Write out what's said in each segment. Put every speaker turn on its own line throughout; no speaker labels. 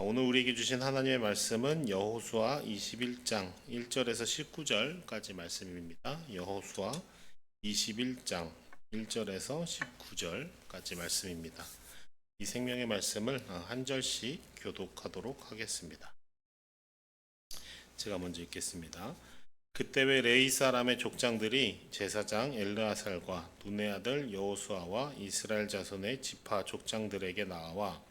오늘 우리에게 주신 하나님의 말씀은 여호수아 21장 1절에서 19절까지 말씀입니다. 여호수아 21장 1절에서 19절까지 말씀입니다. 이 생명의 말씀을 한 절씩 교독하도록 하겠습니다. 제가 먼저 읽겠습니다. 그때 왜 레위 사람의 족장들이 제사장 엘르아살과 눈의 아들 여호수아와 이스라엘 자손의 지파 족장들에게 나와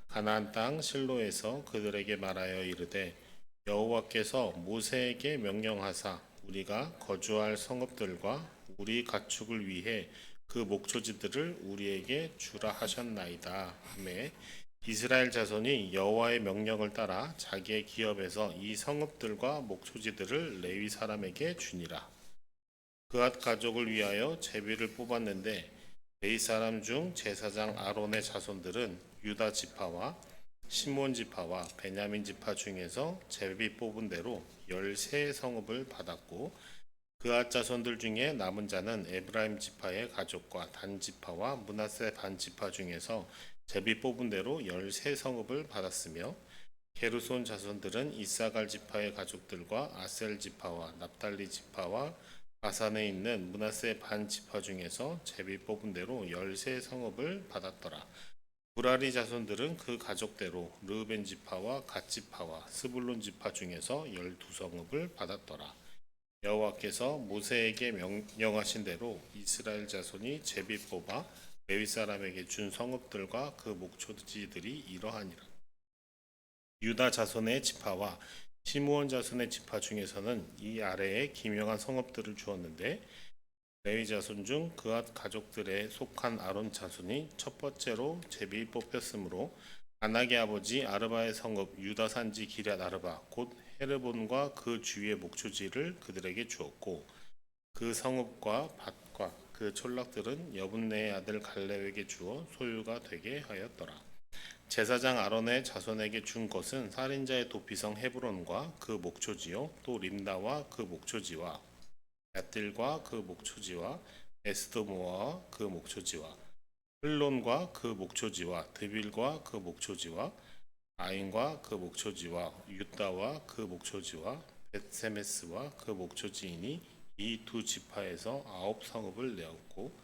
가나안 땅 실로에서 그들에게 말하여 이르되 여호와께서 모세에게 명령하사 우리가 거주할 성읍들과 우리 가축을 위해 그 목초지들을 우리에게 주라 하셨나이다 하매 이스라엘 자손이 여호와의 명령을 따라 자기의 기업에서 이 성읍들과 목초지들을 레위 사람에게 주니라. 그앗 가족을 위하여 제비를 뽑았는데 레위 사람 중 제사장 아론의 자손들은 유다 지파와 시몬 지파와 베냐민 지파 중에서 제비 뽑은 대로 13성읍을 받았고 그앗 자손들 중에 남은 자는 에브라임 지파의 가족과 단 지파와 므낫세 반 지파 중에서 제비 뽑은 대로 13성읍을 받았으며 게르손 자손들은 이사갈 지파의 가족들과 아셀 지파와 납달리 지파와 바산에 있는 므낫세 반 지파 중에서 제비 뽑은 대로 13성읍을 받았더라. 무라리 자손들은 그 가족대로 르우벤 지파와 갓 지파와 스불론 지파 중에서 12성읍을 받았더라. 여호와께서 모세에게 명령하신 대로 이스라엘 자손이 제비 뽑아 레위 사람에게 준 성읍들과 그 목초지들이 이러하니라. 유다 자손의 지파와 시므온 자손의 지파 중에서는 이 아래에 기명한 성읍들을 주었는데 레위 자손 중 그앗 가족들에 속한 아론 자손이 첫 번째로 제비 뽑혔으므로 아낙의 아버지 아르바의 성읍 유다 산지 기럇 아르바 곧 헤르본과 그 주위의 목초지를 그들에게 주었고 그 성읍과 밭과 그 촌락들은 여분네의 아들 갈렙에게 주어 소유가 되게 하였더라. 제사장 아론의 자손에게 준 것은 살인자의 도피성 헤브론과 그 목초지요 또 림나와 그 목초지와 얏딜과 그 목초지와 에스도모와 그 목초지와 흘론과 그 목초지와 드빌과 그 목초지와 아인과 그 목초지와 유다와 그 목초지와 벳세메스와 그 목초지이니 이 두 지파에서 9성읍을 내었고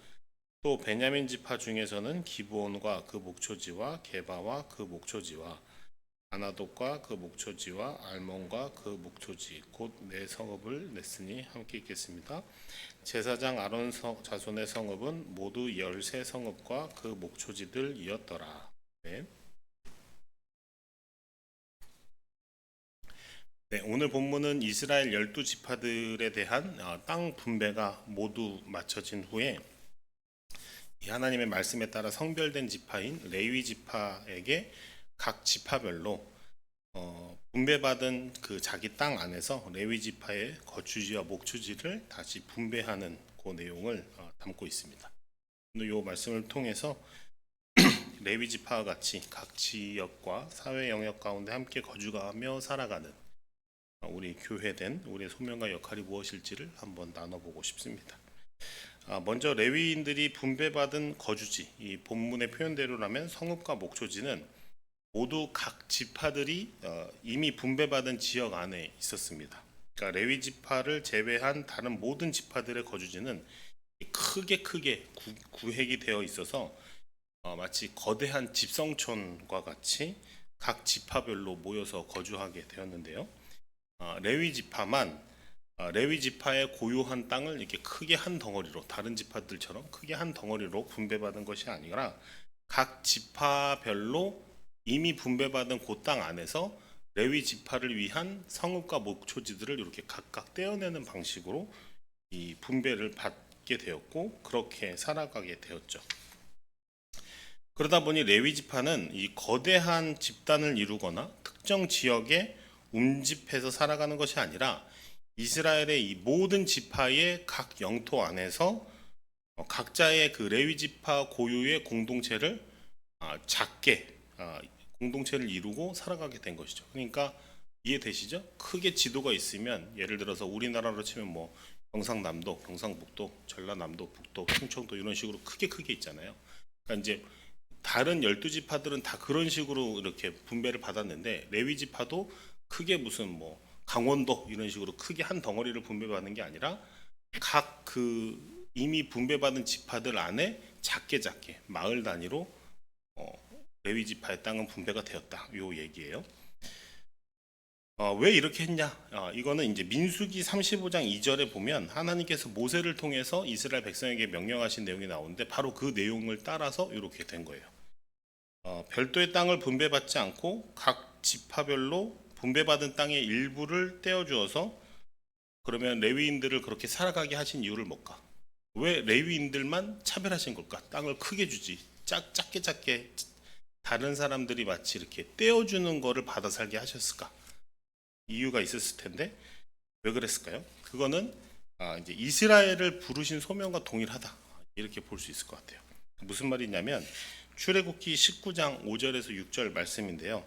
또 베냐민 지파 중에서는 기브온과 그 목초지와 게바와 그 목초지와 아나돗과 그 목초지와 알몬과 그 목초지 곧 네 성읍을 냈으니 함께 읽겠습니다. 제사장 아론 자손의 성읍은 모두 13성읍과 그 목초지들이었더라. 네. 네, 오늘 본문은 이스라엘 12지파들에 대한 땅 분배가 모두 마쳐진 후에 이 하나님의 말씀에 따라 성별된 지파인 레위 지파에게 각 지파별로 분배받은 그 자기 땅 안에서 레위 지파의 거주지와 목초지를 다시 분배하는 그 내용을 담고 있습니다. 오늘 이 말씀을 통해서 레위 지파와 같이 각 지역과 사회 영역 가운데 함께 거주하며 살아가는 우리 교회된 우리의 소명과 역할이 무엇일지를 한번 나눠보고 싶습니다. 먼저 레위인들이 분배받은 거주지, 이 본문의 표현대로라면 성읍과 목초지는 모두 각 지파들이 이미 분배받은 지역 안에 있었습니다. 그러니까 레위 지파를 제외한 다른 모든 지파들의 거주지는 크게 구획이 되어 있어서 마치 거대한 집성촌과 같이 각 지파별로 모여서 거주하게 되었는데요. 레위 지파만 레위 지파의 고유한 땅을 이렇게 크게 한 덩어리로 다른 지파들처럼 크게 한 덩어리로 분배받은 것이 아니라 각 지파별로 이미 분배받은 그 땅 안에서 레위 지파를 위한 성읍과 목초지들을 이렇게 각각 떼어내는 방식으로 이 분배를 받게 되었고 그렇게 살아가게 되었죠. 그러다 보니 레위 지파는 이 거대한 집단을 이루거나 특정 지역에 움집해서 살아가는 것이 아니라 이스라엘의 이 모든 지파의 각 영토 안에서 각자의 그 레위 지파 고유의 공동체를 작게 공동체를 이루고 살아가게 된 것이죠. 그러니까 이해되시죠? 크게 지도가 있으면 예를 들어서 우리나라로 치면 뭐 경상남도, 경상북도, 전라남도, 북도, 충청도 이런 식으로 크게 있잖아요. 그러니까 이제 다른 12지파들은 다 그런 식으로 이렇게 분배를 받았는데 레위 지파도 크게 무슨 뭐 강원도 이런 식으로 크게 한 덩어리를 분배받는 게 아니라 각 그 이미 분배받은 지파들 안에 작게 마을 단위로 레위 지파의 땅은 분배가 되었다. 요 얘기예요. 왜 이렇게 했냐? 이거는 이제 민수기 35장 2절에 보면 하나님께서 모세를 통해서 이스라엘 백성에게 명령하신 내용이 나오는데 바로 그 내용을 따라서 이렇게 된 거예요. 별도의 땅을 분배받지 않고 각 지파별로 분배받은 땅의 일부를 떼어주어서 그러면 레위인들을 그렇게 살아가게 하신 이유를 뭘까? 왜 레위인들만 차별하신 걸까? 땅을 크게 주지 작게 다른 사람들이 마치 이렇게 떼어주는 거를 받아 살게 하셨을까? 이유가 있었을 텐데 왜 그랬을까요? 그거는 이제 이스라엘을 부르신 소명과 동일하다 이렇게 볼 수 있을 것 같아요. 무슨 말이냐면 출애굽기 19장 5절에서 6절 말씀인데요.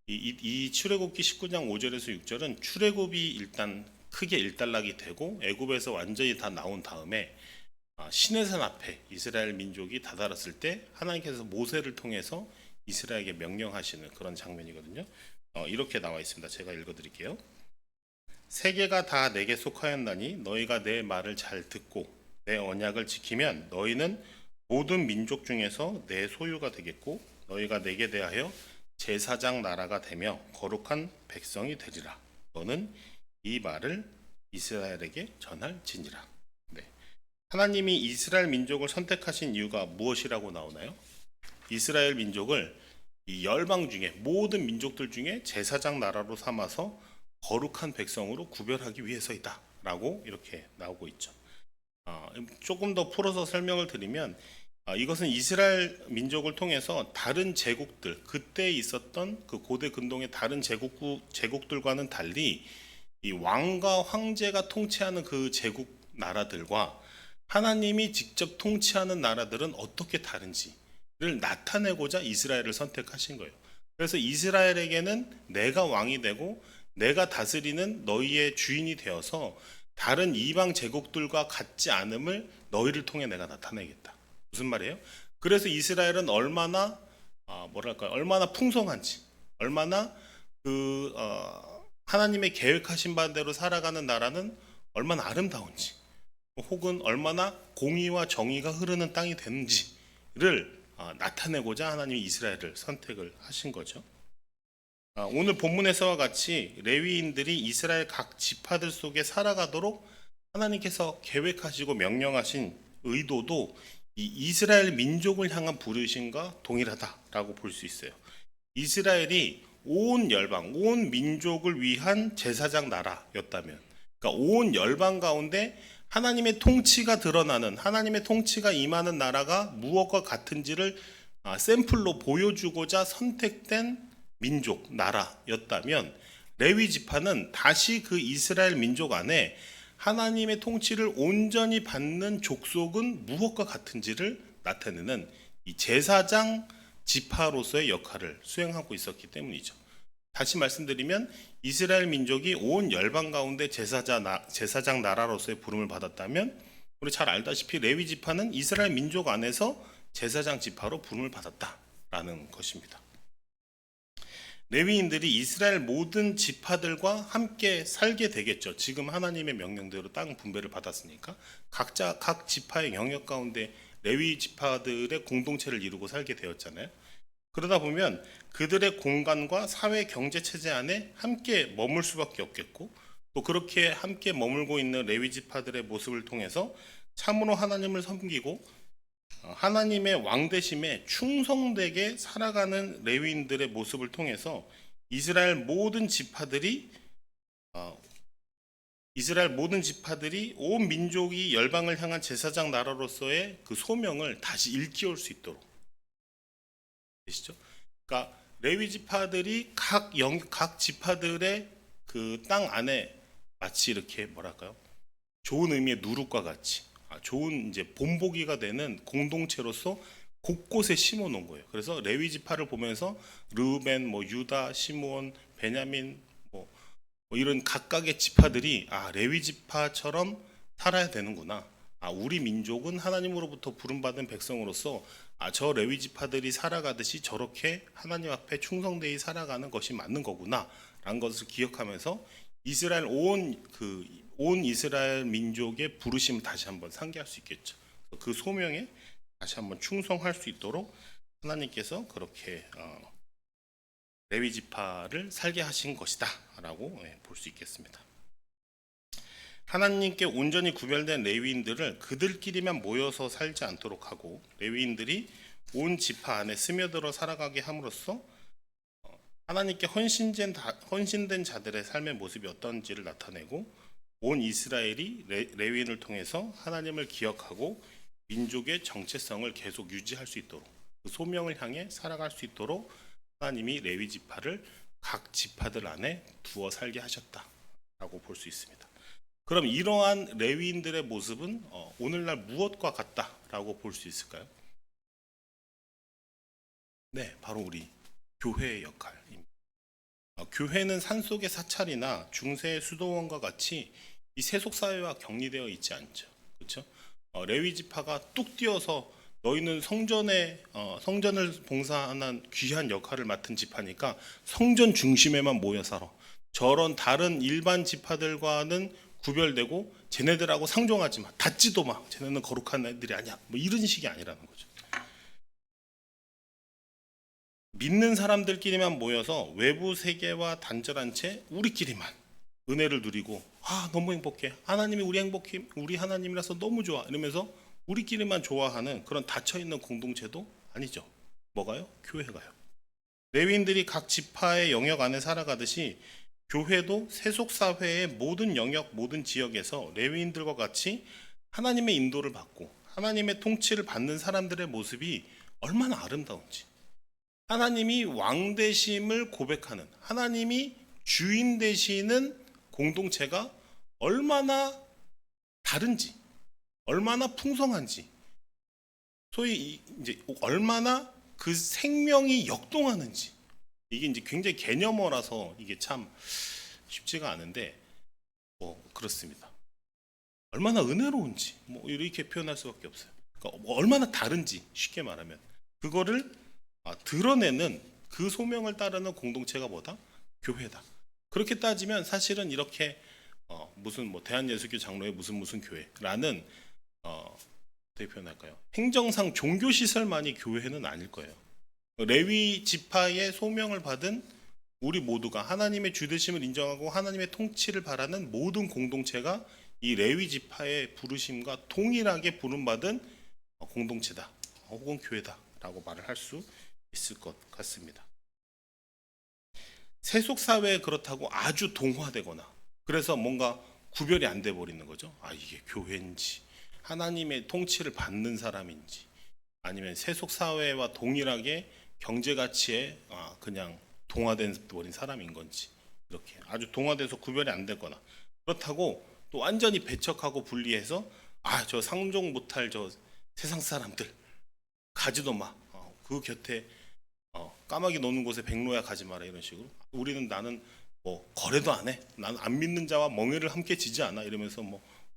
이 출애굽기 19장 5절에서 6절은 출애굽이 일단 크게 일단락이 되고 애굽에서 완전히 다 나온 다음에 시내산 앞에 이스라엘 민족이 다다랐을 때 하나님께서 모세를 통해서 이스라엘에게 명령하시는 그런 장면이거든요. 이렇게 나와 있습니다. 제가 읽어드릴게요. 세계가 다 내게 속하였나니 너희가 내 말을 잘 듣고 내 언약을 지키면 너희는 모든 민족 중에서 내 소유가 되겠고 너희가 내게 대하여 제사장 나라가 되며 거룩한 백성이 되리라. 너는 이 말을 이스라엘에게 전할지니라. 네. 하나님이 이스라엘 민족을 선택하신 이유가 무엇이라고 나오나요? 이스라엘 민족을 이 열방 중에 모든 민족들 중에 제사장 나라로 삼아서 거룩한 백성으로 구별하기 위해서이다 라고 이렇게 나오고 있죠. 조금 더 풀어서 설명을 드리면 이것은 이스라엘 민족을 통해서 다른 제국들 그때 있었던 그 고대 근동의 다른 제국들과는 달리 이 왕과 황제가 통치하는 그 제국 나라들과 하나님이 직접 통치하는 나라들은 어떻게 다른지를 나타내고자 이스라엘을 선택하신 거예요. 그래서 이스라엘에게는 내가 왕이 되고 내가 다스리는 너희의 주인이 되어서 다른 이방 제국들과 같지 않음을 너희를 통해 내가 나타내겠다. 무슨 말이에요? 그래서 이스라엘은 얼마나 얼마나 풍성한지, 얼마나 하나님의 계획하신 바대로 살아가는 나라는 얼마나 아름다운지, 혹은 얼마나 공의와 정의가 흐르는 땅이 되는지를 나타내고자 하나님이 이스라엘을 선택을 하신 거죠. 오늘 본문에서와 같이 레위인들이 이스라엘 각 지파들 속에 살아가도록 하나님께서 계획하시고 명령하신 의도도 이 이스라엘 민족을 향한 부르심과 동일하다라고 볼 수 있어요. 이스라엘이 온 열방, 온 민족을 위한 제사장 나라였다면, 그러니까 온 열방 가운데 하나님의 통치가 드러나는, 하나님의 통치가 임하는 나라가 무엇과 같은지를 샘플로 보여주고자 선택된 민족, 나라였다면 레위 지파는 다시 그 이스라엘 민족 안에 하나님의 통치를 온전히 받는 족속은 무엇과 같은지를 나타내는 이 제사장 지파로서의 역할을 수행하고 있었기 때문이죠. 다시 말씀드리면 이스라엘 민족이 온 열방 가운데 제사장 나라로서의 부름을 받았다면 우리 잘 알다시피 레위 지파는 이스라엘 민족 안에서 제사장 지파로 부름을 받았다라는 것입니다. 레위인들이 이스라엘 모든 지파들과 함께 살게 되겠죠. 지금 하나님의 명령대로 땅 분배를 받았으니까 각 지파의 영역 가운데 레위 지파들의 공동체를 이루고 살게 되었잖아요. 그러다 보면 그들의 공간과 사회 경제 체제 안에 함께 머물 수밖에 없겠고, 또 그렇게 함께 머물고 있는 레위 지파들의 모습을 통해서 참으로 하나님을 섬기고 하나님의 왕대심에 충성되게 살아가는 레위인들의 모습을 통해서 이스라엘 모든 지파들이 온 민족이 열방을 향한 제사장 나라로서의 그 소명을 다시 일깨울 수 있도록 되시죠? 그러니까 레위 지파들이 각 지파들의 그 땅 안에 마치 이렇게 좋은 의미의 누룩과 같이 좋은 이제 본보기가 되는 공동체로서 곳곳에 심어 놓은 거예요. 그래서 레위 지파를 보면서 르우벤, 유다, 시므온, 베냐민 이런 각각의 지파들이 레위 지파처럼 살아야 되는구나. 우리 민족은 하나님으로부터 부름받은 백성으로서 저 레위 지파들이 살아가듯이 저렇게 하나님 앞에 충성되이 살아가는 것이 맞는 거구나라는 것을 기억하면서 이스라엘 온 이스라엘 민족의 부르심을 다시 한번 상기할 수 있겠죠. 그 소명에 다시 한번 충성할 수 있도록 하나님께서 그렇게 레위 지파를 살게 하신 것이다라고 볼 수 있겠습니다. 하나님께 온전히 구별된 레위인들을 그들끼리만 모여서 살지 않도록 하고 레위인들이 온 지파 안에 스며들어 살아가게 함으로써 하나님께 헌신된 자들의 삶의 모습이 어떤지를 나타내고 온 이스라엘이 레위인을 통해서 하나님을 기억하고 민족의 정체성을 계속 유지할 수 있도록 그 소명을 향해 살아갈 수 있도록 하나님이 레위 지파를 각 지파들 안에 두어 살게 하셨다라고 볼 수 있습니다. 그럼 이러한 레위인들의 모습은 오늘날 무엇과 같다라고 볼 수 있을까요? 네, 바로 우리 교회의 역할입니다. 교회는 산속의 사찰이나 중세의 수도원과 같이 이 세속 사회와 격리되어 있지 않죠. 그렇죠? 레위 지파가 뚝 뛰어서 너희는 성전을 봉사하는 귀한 역할을 맡은 지파니까 성전 중심에만 모여 살아. 저런 다른 일반 지파들과는 구별되고 쟤네들하고 상종하지 마. 닿지도 마. 쟤네는 거룩한 애들이 아니야. 뭐 이런 식이 아니라는 거죠. 믿는 사람들끼리만 모여서 외부 세계와 단절한 채 우리끼리만 은혜를 누리고 너무 행복해. 하나님이 우리 하나님이라서 너무 좋아. 이러면서 우리끼리만 좋아하는 그런 닫혀있는 공동체도 아니죠. 뭐가요? 교회가요. 레위인들이 각 지파의 영역 안에 살아가듯이 교회도 세속사회의 모든 영역, 모든 지역에서 레위인들과 같이 하나님의 인도를 받고 하나님의 통치를 받는 사람들의 모습이 얼마나 아름다운지, 하나님이 왕 되심을 고백하는, 하나님이 주인 되시는 공동체가 얼마나 다른지, 얼마나 풍성한지, 소위 이제 얼마나 그 생명이 역동하는지, 이게 이제 굉장히 개념어라서 이게 참 쉽지가 않은데 그렇습니다. 얼마나 은혜로운지 이렇게 표현할 수밖에 없어요. 그러니까 얼마나 다른지 쉽게 말하면 그거를 드러내는 그 소명을 따르는 공동체가 뭐다? 교회다. 그렇게 따지면 사실은 이렇게 무슨 대한예수교 장로의 무슨 교회라는 어떻게 표현할까요? 행정상 종교 시설만이 교회는 아닐 거예요. 레위 지파의 소명을 받은 우리 모두가 하나님의 주되심을 인정하고 하나님의 통치를 바라는 모든 공동체가 이 레위 지파의 부르심과 동일하게 부름받은 공동체다 혹은 교회다라고 말을 할 수 있을 것 같습니다. 세속 사회에 그렇다고 아주 동화되거나 그래서 뭔가 구별이 안 돼 버리는 거죠. 이게 교회인지 하나님의 통치를 받는 사람인지 아니면 세속 사회와 동일하게 경제 가치에 그냥 동화된 버린 사람인 건지 이렇게 아주 동화돼서 구별이 안 되거나 그렇다고 또 완전히 배척하고 분리해서 저 상종 못할 저 세상 사람들 가지도 마. 그 곁에 까마귀 노는 곳에 백로야 가지 마라 이런 식으로 나는 거래도 안 해. 나는 안 믿는 자와 멍에를 함께 지지 않아 이러면서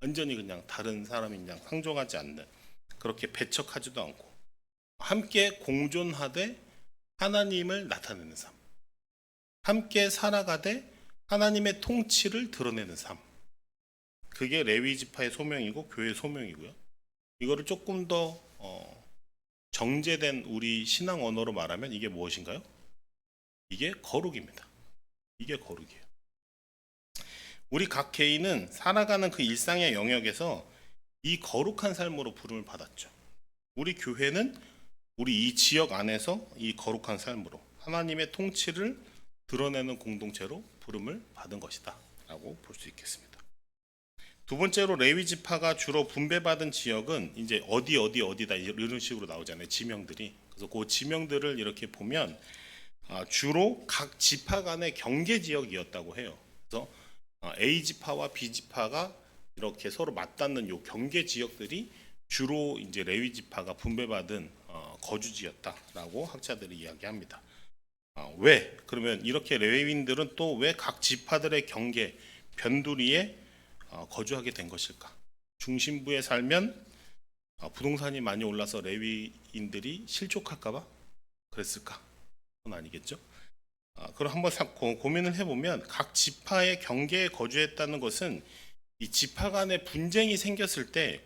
완전히 그냥 다른 사람인 양 상종하지 않는 그렇게 배척하지도 않고 함께 공존하되 하나님을 나타내는 삶, 함께 살아가되 하나님의 통치를 드러내는 삶, 그게 레위 지파의 소명이고 교회의 소명이고요. 이거를 조금 더 정제된 우리 신앙 언어로 말하면 이게 무엇인가요? 이게 거룩입니다. 이게 거룩이에요. 우리 각 개인은 살아가는 그 일상의 영역에서 이 거룩한 삶으로 부름을 받았죠. 우리 교회는 우리 이 지역 안에서 이 거룩한 삶으로 하나님의 통치를 드러내는 공동체로 부름을 받은 것이다 라고 볼 수 있겠습니다. 두 번째로 레위 지파가 주로 분배받은 지역은 이제 어디다 이런 식으로 나오잖아요. 지명들이. 그래서 그 지명들을 이렇게 보면 주로 각 지파 간의 경계 지역이었다고 해요. 그래서 A 지파와 B 지파가 이렇게 서로 맞닿는 요 경계 지역들이 주로 이제 레위 지파가 분배받은 거주지였다라고 학자들이 이야기합니다. 왜? 그러면 이렇게 레위인들은 또 왜 각 지파들의 경계 변두리에 거주하게 된 것일까? 중심부에 살면 부동산이 많이 올라서 레위인들이 실족할까봐 그랬을까? 그건 아니겠죠. 그럼 한번 고민을 해보면 각 지파의 경계에 거주했다는 것은 이 지파 간의 분쟁이 생겼을 때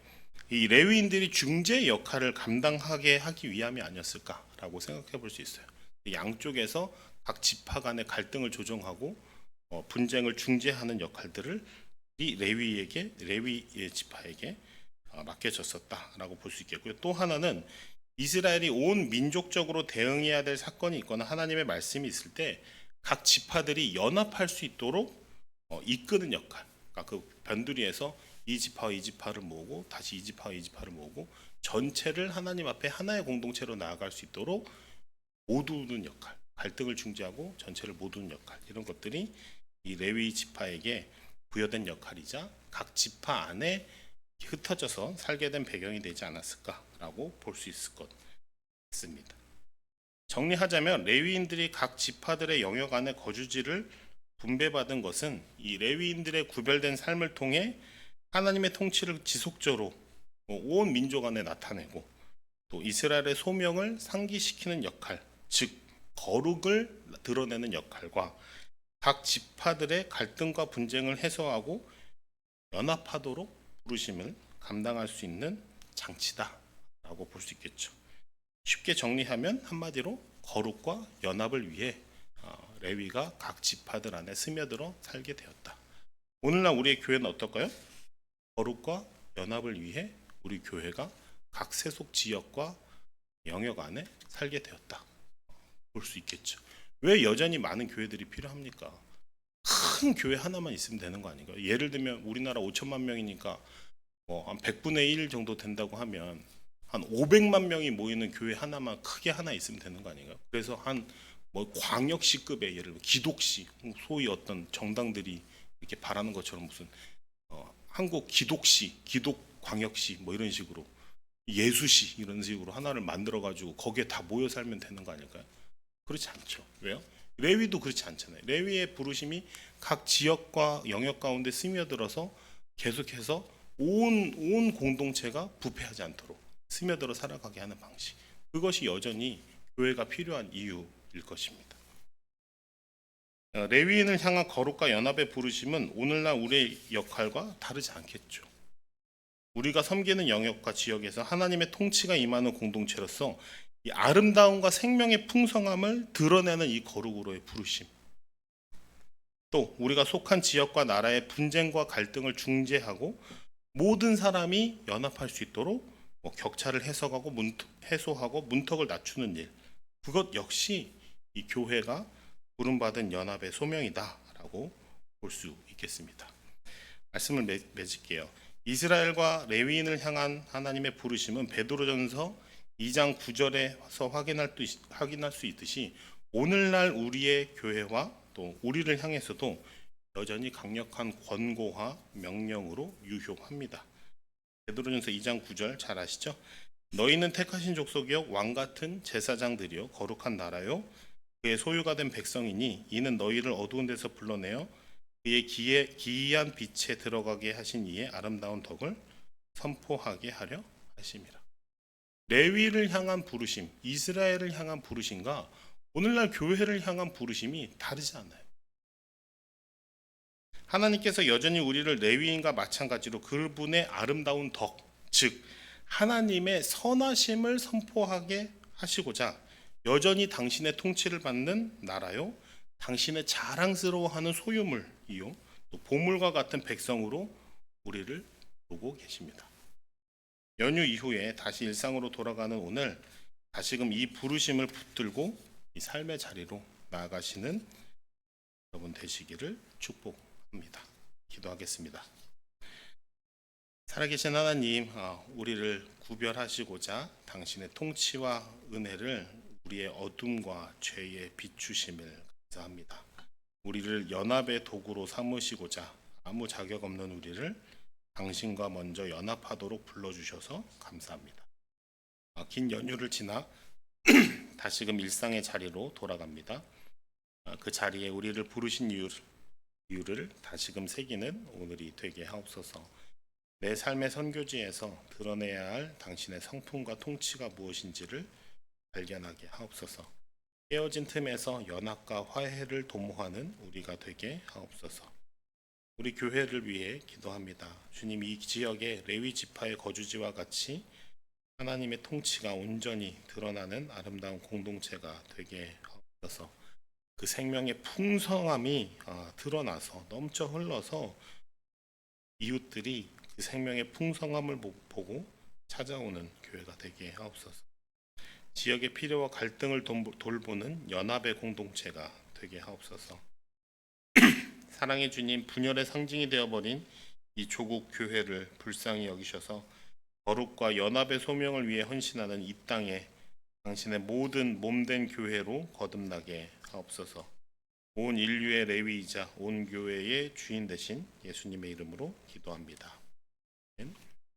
이 레위인들이 중재 역할을 감당하게 하기 위함이 아니었을까라고 생각해 볼 수 있어요. 양쪽에서 각 지파 간의 갈등을 조정하고 분쟁을 중재하는 역할들을 이 레위의 지파에게 맡겨졌었다라고 볼 수 있겠고요. 또 하나는 이스라엘이 온 민족적으로 대응해야 될 사건이 있거나 하나님의 말씀이 있을 때 각 지파들이 연합할 수 있도록 이끄는 역할. 그러니까 그 변두리에서 이 지파와 이 지파를 모으고 다시 이 지파와 이 지파를 모으고 전체를 하나님 앞에 하나의 공동체로 나아갈 수 있도록 모두는 역할, 갈등을 중재하고 전체를 모두는 역할, 이런 것들이 이 레위 지파에게 부여된 역할이자 각 지파 안에 흩어져서 살게 된 배경이 되지 않았을까라고 볼 수 있을 것 같습니다. 정리하자면 레위인들이 각 지파들의 영역 안에 거주지를 분배받은 것은 이 레위인들의 구별된 삶을 통해 하나님의 통치를 지속적으로 온 민족 안에 나타내고 또 이스라엘의 소명을 상기시키는 역할, 즉 거룩을 드러내는 역할과 각 지파들의 갈등과 분쟁을 해소하고 연합하도록 부르심을 감당할 수 있는 장치다라고 볼 수 있겠죠. 쉽게 정리하면 한마디로 거룩과 연합을 위해 레위가 각 지파들 안에 스며들어 살게 되었다. 오늘날 우리의 교회는 어떨까요? 거룩과 연합을 위해 우리 교회가 각 세속 지역과 영역 안에 살게 되었다. 볼 수 있겠죠. 왜 여전히 많은 교회들이 필요합니까? 큰 교회 하나만 있으면 되는 거 아닌가요? 예를 들면 우리나라 5천만 명이니까 한 100분의 1 정도 된다고 하면 한 500만 명이 모이는 교회 하나만 크게 하나 있으면 되는 거 아닌가요? 그래서 한 광역시급의 예를 들면 기독시, 소위 어떤 정당들이 이렇게 바라는 것처럼 무슨 한국 기독시, 기독광역시 이런 식으로 예수시 이런 식으로 하나를 만들어 가지고 거기에 다 모여 살면 되는 거 아닐까요? 그렇지 않죠. 왜요? 레위도 그렇지 않잖아요. 레위의 부르심이 각 지역과 영역 가운데 스며들어서 계속해서 온 공동체가 부패하지 않도록 스며들어 살아가게 하는 방식. 그것이 여전히 교회가 필요한 이유일 것입니다. 레위인을 향한 거룩과 연합의 부르심은 오늘날 우리의 역할과 다르지 않겠죠. 우리가 섬기는 영역과 지역에서 하나님의 통치가 임하는 공동체로서 이 아름다움과 생명의 풍성함을 드러내는 이 거룩으로의 부르심, 또 우리가 속한 지역과 나라의 분쟁과 갈등을 중재하고 모든 사람이 연합할 수 있도록 격차를 해소하고 문턱을 낮추는 일, 그것 역시 이 교회가 부름받은 연합의 소명이다라고 볼 수 있겠습니다. 말씀을 맺을게요. 이스라엘과 레위인을 향한 하나님의 부르심은 베드로전서 2장 9절에서 확인할 수 있듯이 오늘날 우리의 교회와 또 우리를 향해서도 여전히 강력한 권고와 명령으로 유효합니다. 베드로전서 2장 9절 잘 아시죠? 너희는 택하신 족속이요 왕 같은 제사장들이요 거룩한 나라요 그의 소유가 된 백성이니 이는 너희를 어두운 데서 불러내어 그의 기이한 빛에 들어가게 하신 이의 아름다운 덕을 선포하게 하려 하심이라. 레위를 향한 부르심, 이스라엘을 향한 부르심과 오늘날 교회를 향한 부르심이 다르지 않아요. 하나님께서 여전히 우리를 레위인과 마찬가지로 그분의 아름다운 덕, 즉 하나님의 선하심을 선포하게 하시고자 여전히 당신의 통치를 받는 나라요, 당신의 자랑스러워하는 소유물이요, 또 보물과 같은 백성으로 우리를 보고 계십니다. 연휴 이후에 다시 일상으로 돌아가는 오늘 다시금 이 부르심을 붙들고 이 삶의 자리로 나아가시는 여러분 되시기를 축복합니다. 기도하겠습니다. 살아계신 하나님, 우리를 구별하시고자 당신의 통치와 은혜를 우리의 어둠과 죄에 비추심을 감사합니다. 우리를 연합의 도구로 삼으시고자 아무 자격 없는 우리를 당신과 먼저 연합하도록 불러주셔서 감사합니다. 긴 연휴를 지나 다시금 일상의 자리로 돌아갑니다. 그 자리에 우리를 부르신 이유를 다시금 새기는 오늘이 되게 하옵소서. 내 삶의 선교지에서 드러내야 할 당신의 성품과 통치가 무엇인지를 발견하게 하옵소서. 깨어진 틈에서 연합과 화해를 도모하는 우리가 되게 하옵소서. 우리 교회를 위해 기도합니다. 주님, 이 지역의 레위 지파의 거주지와 같이 하나님의 통치가 온전히 드러나는 아름다운 공동체가 되게 하옵소서. 그 생명의 풍성함이 드러나서 넘쳐 흘러서 이웃들이 그 생명의 풍성함을 보고 찾아오는 교회가 되게 하옵소서. 지역의 필요와 갈등을 돌보는 연합의 공동체가 되게 하옵소서. 사랑의 주님, 분열의 상징이 되어버린 이 조국 교회를 불쌍히 여기셔서 거룩과 연합의 소명을 위해 헌신하는 이 땅에 당신의 모든 몸된 교회로 거듭나게 하옵소서. 온 인류의 레위이자 온 교회의 주인 되신 예수님의 이름으로 기도합니다. 아멘.